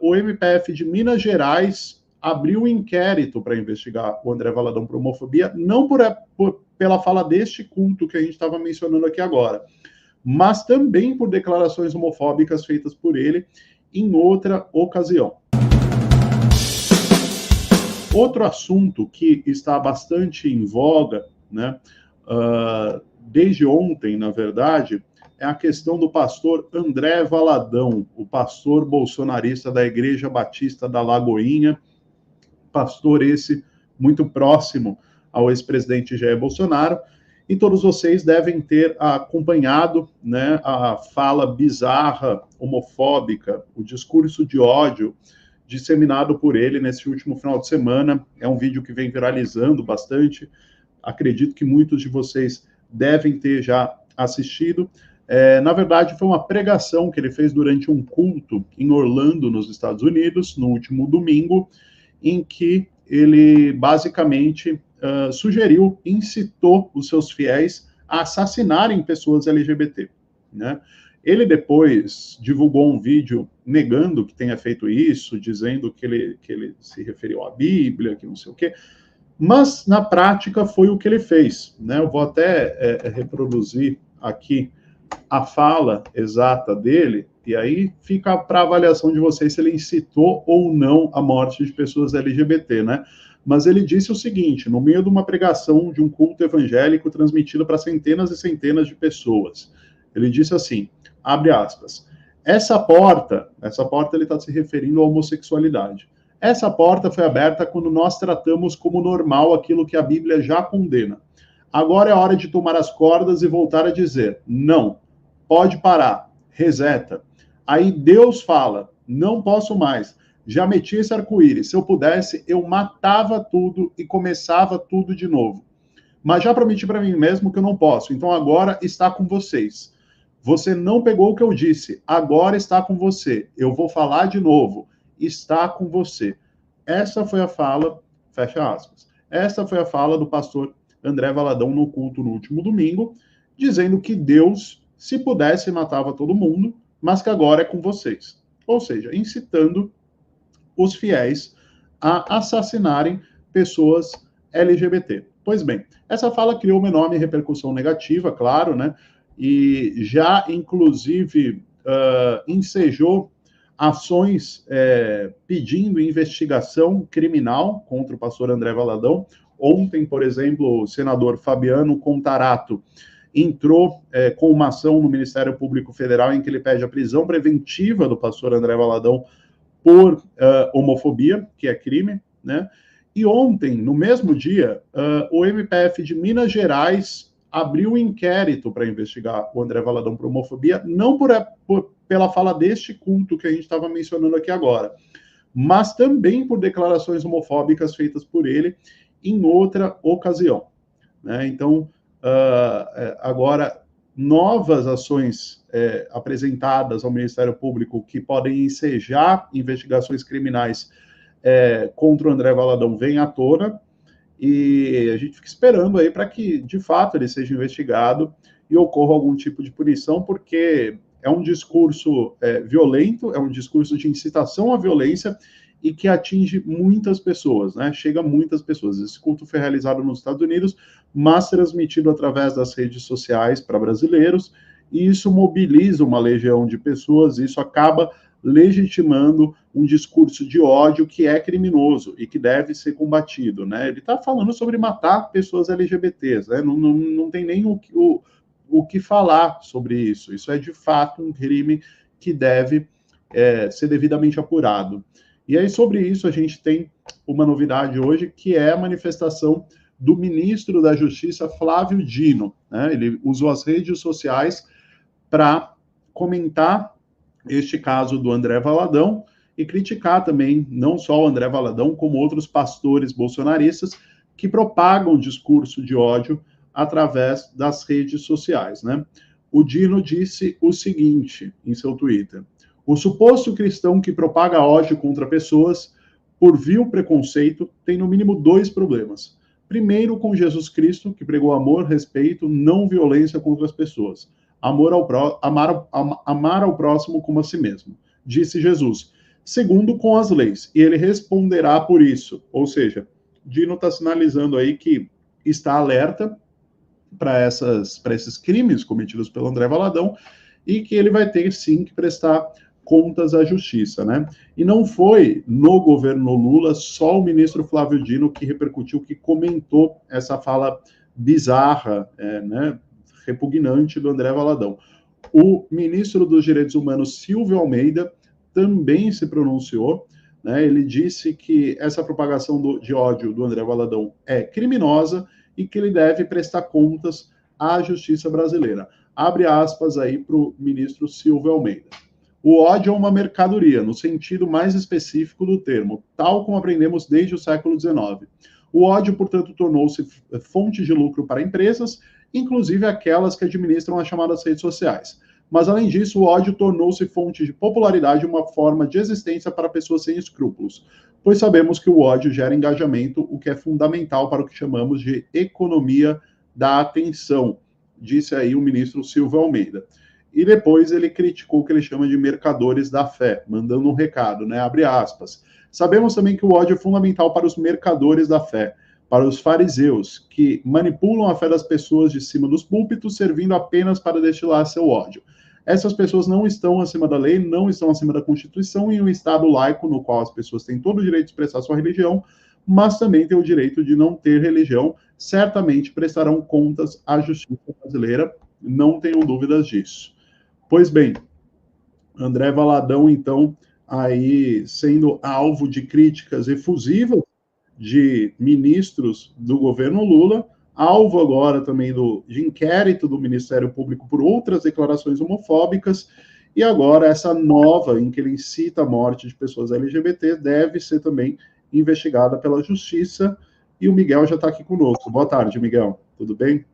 O MPF de Minas Gerais abriu um inquérito para investigar o André Valadão por homofobia, não pela fala deste culto que a gente estava mencionando aqui agora, mas também por declarações homofóbicas feitas por ele em outra ocasião. Outro assunto que está bastante em voga, né, desde ontem, na verdade, é a questão do pastor André Valadão, o pastor bolsonarista da Igreja Batista da Lagoinha, pastor esse muito próximo ao ex-presidente Jair Bolsonaro, e todos vocês devem ter acompanhado, né, a fala bizarra, homofóbica, o discurso de ódio disseminado por ele nesse último final de semana. É um vídeo que vem viralizando bastante, acredito que muitos de vocês devem ter já assistido. Na verdade, foi uma pregação que ele fez durante um culto em Orlando, nos Estados Unidos, no último domingo, em que ele basicamente sugeriu, incitou os seus fiéis a assassinarem pessoas LGBT, né? Ele depois divulgou um vídeo negando que tenha feito isso, dizendo que ele se referiu à Bíblia, que não sei o quê, mas na prática foi o que ele fez, né? Eu vou até reproduzir aqui a fala exata dele, e aí fica para avaliação de vocês se ele incitou ou não a morte de pessoas LGBT, né? Mas ele disse o seguinte, no meio de uma pregação de um culto evangélico transmitido para centenas e centenas de pessoas. Ele disse assim, abre aspas, essa porta ele está se referindo à homossexualidade. Essa porta foi aberta quando nós tratamos como normal aquilo que a Bíblia já condena. Agora é hora de tomar as cordas e voltar a dizer, não, pode parar, reseta. Aí Deus fala, não posso mais, já meti esse arco-íris, se eu pudesse, eu matava tudo e começava tudo de novo. Mas já prometi para mim mesmo que eu não posso, então agora está com vocês. Você não pegou o que eu disse, agora está com você. Eu vou falar de novo, está com você. Essa foi a fala, fecha aspas, essa foi a fala do pastor André Valadão no culto no último domingo, dizendo que Deus, se pudesse, matava todo mundo, mas que agora é com vocês. Ou seja, incitando os fiéis a assassinarem pessoas LGBT. Pois bem, essa fala criou uma enorme repercussão negativa, claro, né? E já, inclusive, ensejou ações pedindo investigação criminal contra o pastor André Valadão. Ontem, por exemplo, o senador Fabiano Contarato entrou com uma ação no Ministério Público Federal em que ele pede a prisão preventiva do pastor André Valadão por homofobia, que é crime, né? E ontem, no mesmo dia, o MPF de Minas Gerais abriu um inquérito para investigar o André Valadão por homofobia, não pela fala deste culto que a gente estava mencionando aqui agora, mas também por declarações homofóbicas feitas por ele em outra ocasião, né? Então, agora, novas ações apresentadas ao Ministério Público que podem ensejar investigações criminais contra o André Valadão vêm à tona, e a gente fica esperando aí para que, de fato, ele seja investigado e ocorra algum tipo de punição, porque é um discurso violento, é um discurso de incitação à violência e que atinge muitas pessoas, né? Chega a muitas pessoas. Esse culto foi realizado nos Estados Unidos, mas transmitido através das redes sociais para brasileiros, e isso mobiliza uma legião de pessoas, e isso acaba legitimando um discurso de ódio que é criminoso e que deve ser combatido, né? Ele está falando sobre matar pessoas LGBTs, né? Não tem nem o que falar sobre isso. Isso é, de fato, um crime que deve ser devidamente apurado. E aí, sobre isso, a gente tem uma novidade hoje, que é a manifestação do ministro da Justiça, Flávio Dino, né? Ele usou as redes sociais para comentar este caso do André Valadão e criticar também, não só o André Valadão, como outros pastores bolsonaristas que propagam discurso de ódio através das redes sociais, né? O Dino disse o seguinte em seu Twitter: o suposto cristão que propaga ódio contra pessoas por vil preconceito tem no mínimo 2 problemas. Primeiro, com Jesus Cristo, que pregou amor, respeito, não violência contra as pessoas. Amar ao próximo como a si mesmo. Disse Jesus: segundo com as leis, e ele responderá por isso. Ou seja, Dino está sinalizando aí que está alerta para esses crimes cometidos pelo André Valadão e que ele vai ter sim que prestar contas à justiça, né? E não foi no governo Lula só o ministro Flávio Dino que repercutiu, que comentou essa fala bizarra, né, repugnante do André Valadão. O ministro dos Direitos Humanos, Silvio Almeida, também se pronunciou, né? Ele disse que essa propagação de ódio do André Valadão é criminosa e que ele deve prestar contas à justiça brasileira. Abre aspas aí para o ministro Silvio Almeida. O ódio é uma mercadoria, no sentido mais específico do termo, tal como aprendemos desde o século XIX. O ódio, portanto, tornou-se fonte de lucro para empresas, inclusive aquelas que administram as chamadas redes sociais. Mas, além disso, o ódio tornou-se fonte de popularidade, uma forma de existência para pessoas sem escrúpulos, pois sabemos que o ódio gera engajamento, o que é fundamental para o que chamamos de economia da atenção, disse aí o ministro Silvio Almeida. E depois ele criticou o que ele chama de mercadores da fé, mandando um recado, né? Abre aspas. Sabemos também que o ódio é fundamental para os mercadores da fé, para os fariseus, que manipulam a fé das pessoas de cima dos púlpitos, servindo apenas para destilar seu ódio. Essas pessoas não estão acima da lei, não estão acima da Constituição, em um Estado laico no qual as pessoas têm todo o direito de expressar sua religião, mas também têm o direito de não ter religião. Certamente prestarão contas à justiça brasileira, não tenham dúvidas disso. Pois bem, André Valadão, então, aí sendo alvo de críticas efusivas de ministros do governo Lula, alvo agora também de inquérito do Ministério Público por outras declarações homofóbicas, e agora essa nova, em que ele incita a morte de pessoas LGBT, deve ser também investigada pela Justiça, e o Miguel já está aqui conosco. Boa tarde, Miguel. Tudo bem?